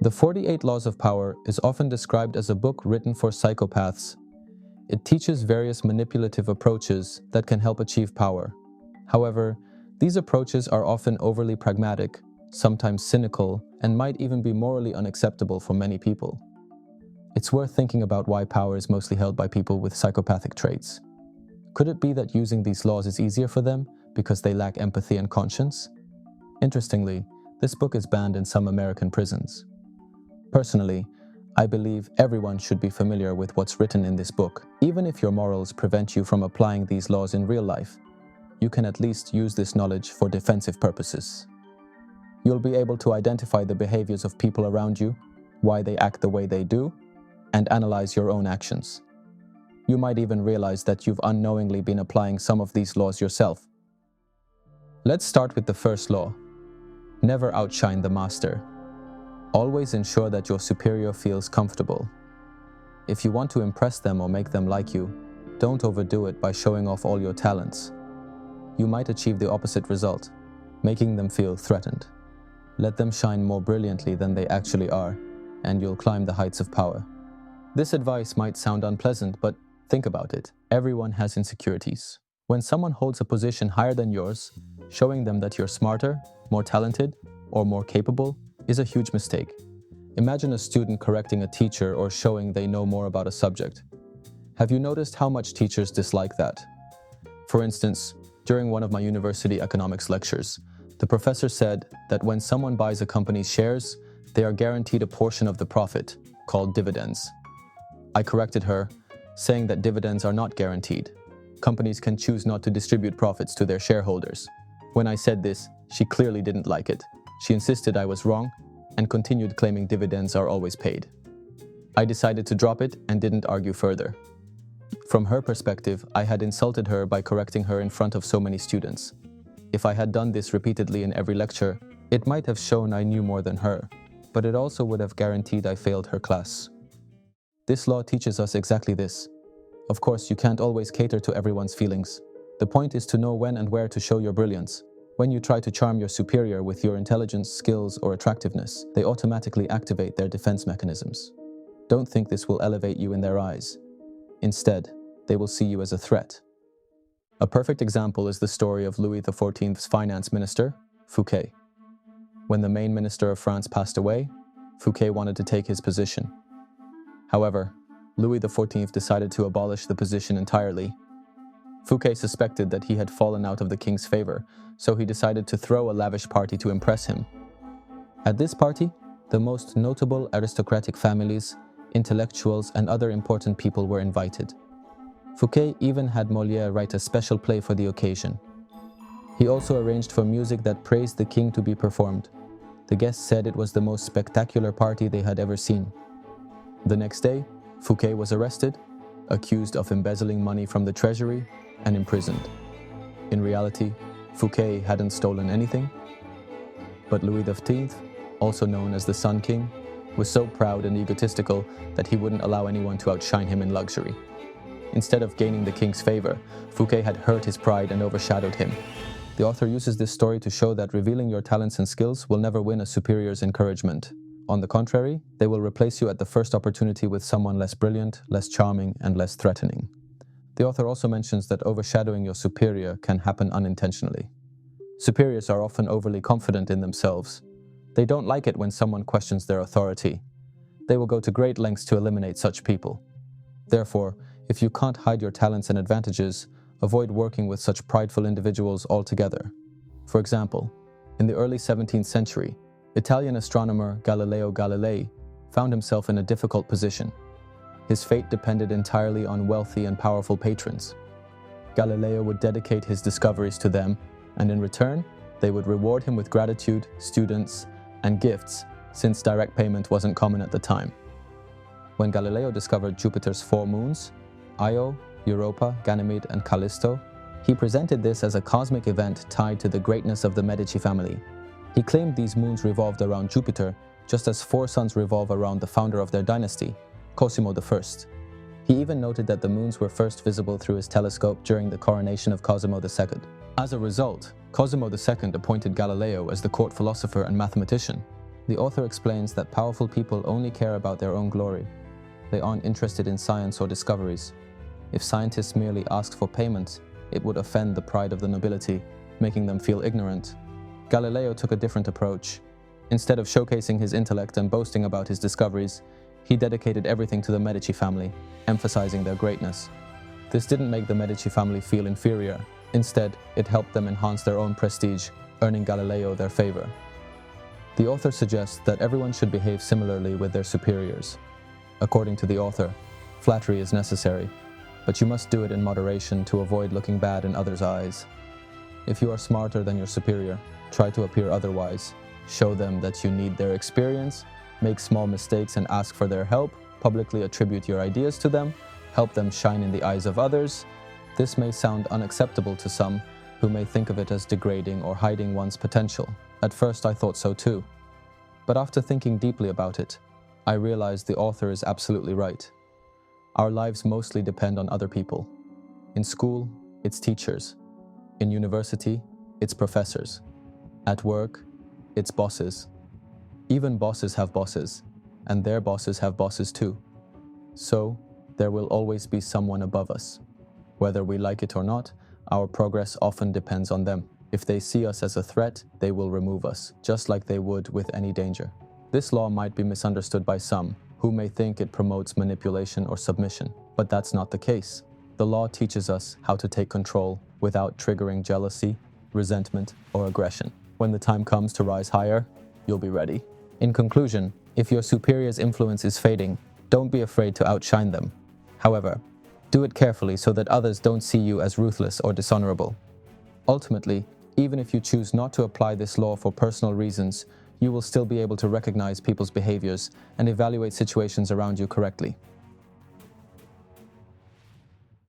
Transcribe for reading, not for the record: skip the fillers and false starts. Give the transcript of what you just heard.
The 48 Laws of Power is often described as a book written for psychopaths. It teaches various manipulative approaches that can help achieve power. However, these approaches are often overly pragmatic, sometimes cynical, and might even be morally unacceptable for many people. It's worth thinking about why power is mostly held by people with psychopathic traits. Could it be that using these laws is easier for them because they lack empathy and conscience? Interestingly, this book is banned in some American prisons. Personally, I believe everyone should be familiar with what's written in this book. Even if your morals prevent you from applying these laws in real life, you can at least use this knowledge for defensive purposes. You'll be able to identify the behaviors of people around you, why they act the way they do, and analyze your own actions. You might even realize that you've unknowingly been applying some of these laws yourself. Let's start with the first law. Never outshine the master. Always ensure that your superior feels comfortable. If you want to impress them or make them like you, don't overdo it by showing off all your talents. You might achieve the opposite result, making them feel threatened. Let them shine more brilliantly than they actually are, and you'll climb the heights of power. This advice might sound unpleasant, but think about it. Everyone has insecurities. When someone holds a position higher than yours, showing them that you're smarter, more talented, or more capable is a huge mistake. Imagine a student correcting a teacher or showing they know more about a subject. Have you noticed how much teachers dislike that? For instance, during one of my university economics lectures, the professor said that when someone buys a company's shares, they are guaranteed a portion of the profit, called dividends. I corrected her, saying that dividends are not guaranteed. Companies can choose not to distribute profits to their shareholders. When I said this, she clearly didn't like it. She insisted I was wrong and continued claiming dividends are always paid. I decided to drop it and didn't argue further. From her perspective, I had insulted her by correcting her in front of so many students. If I had done this repeatedly in every lecture, it might have shown I knew more than her, but it also would have guaranteed I failed her class. This law teaches us exactly this. Of course, you can't always cater to everyone's feelings. The point is to know when and where to show your brilliance. When you try to charm your superior with your intelligence, skills, or attractiveness, they automatically activate their defense mechanisms. Don't think this will elevate you in their eyes. Instead, they will see you as a threat. A perfect example is the story of Louis XIV's finance minister, Fouquet. When the main minister of France passed away, Fouquet wanted to take his position. However, Louis XIV decided to abolish the position entirely. Fouquet suspected that he had fallen out of the king's favor, so he decided to throw a lavish party to impress him. At this party, the most notable aristocratic families, intellectuals, and other important people were invited. Fouquet even had Molière write a special play for the occasion. He also arranged for music that praised the king to be performed. The guests said it was the most spectacular party they had ever seen. The next day, Fouquet was arrested, accused of embezzling money from the treasury, and imprisoned. In reality, Fouquet hadn't stolen anything, but Louis XV, also known as the Sun King, was so proud and egotistical that he wouldn't allow anyone to outshine him in luxury. Instead of gaining the king's favor, Fouquet had hurt his pride and overshadowed him. The author uses this story to show that revealing your talents and skills will never win a superior's encouragement. On the contrary, they will replace you at the first opportunity with someone less brilliant, less charming, and less threatening. The author also mentions that overshadowing your superior can happen unintentionally. Superiors are often overly confident in themselves. They don't like it when someone questions their authority. They will go to great lengths to eliminate such people. Therefore, if you can't hide your talents and advantages, avoid working with such prideful individuals altogether. For example, in the early 17th century, Italian astronomer Galileo Galilei found himself in a difficult position. His fate depended entirely on wealthy and powerful patrons. Galileo would dedicate his discoveries to them, and in return, they would reward him with gratitude, students, and gifts, since direct payment wasn't common at the time. When Galileo discovered Jupiter's 4 moons, Io, Europa, Ganymede, and Callisto, he presented this as a cosmic event tied to the greatness of the Medici family. He claimed these moons revolved around Jupiter, just as 4 suns revolve around the founder of their dynasty, Cosimo I. He even noted that the moons were first visible through his telescope during the coronation of Cosimo II. As a result, Cosimo II appointed Galileo as the court philosopher and mathematician. The author explains that powerful people only care about their own glory. They aren't interested in science or discoveries. If scientists merely asked for payment, it would offend the pride of the nobility, making them feel ignorant. Galileo took a different approach. Instead of showcasing his intellect and boasting about his discoveries, he dedicated everything to the Medici family, emphasizing their greatness. This didn't make the Medici family feel inferior. Instead, it helped them enhance their own prestige, earning Galileo their favor. The author suggests that everyone should behave similarly with their superiors. According to the author, flattery is necessary, but you must do it in moderation to avoid looking bad in others' eyes. If you are smarter than your superior, try to appear otherwise. Show them that you need their experience, make small mistakes and ask for their help, publicly attribute your ideas to them, help them shine in the eyes of others. This may sound unacceptable to some, who may think of it as degrading or hiding one's potential. At first I thought so too. But after thinking deeply about it, I realized the author is absolutely right. Our lives mostly depend on other people. In school, it's teachers. In university, it's professors. At work, it's bosses. Even bosses have bosses, and their bosses have bosses too. So, there will always be someone above us. Whether we like it or not, our progress often depends on them. If they see us as a threat, they will remove us, just like they would with any danger. This law might be misunderstood by some, who may think it promotes manipulation or submission, but that's not the case. The law teaches us how to take control without triggering jealousy, resentment, or aggression. When the time comes to rise higher, you'll be ready. In conclusion, if your superior's influence is fading, don't be afraid to outshine them. However, do it carefully so that others don't see you as ruthless or dishonorable. Ultimately, even if you choose not to apply this law for personal reasons, you will still be able to recognize people's behaviors and evaluate situations around you correctly.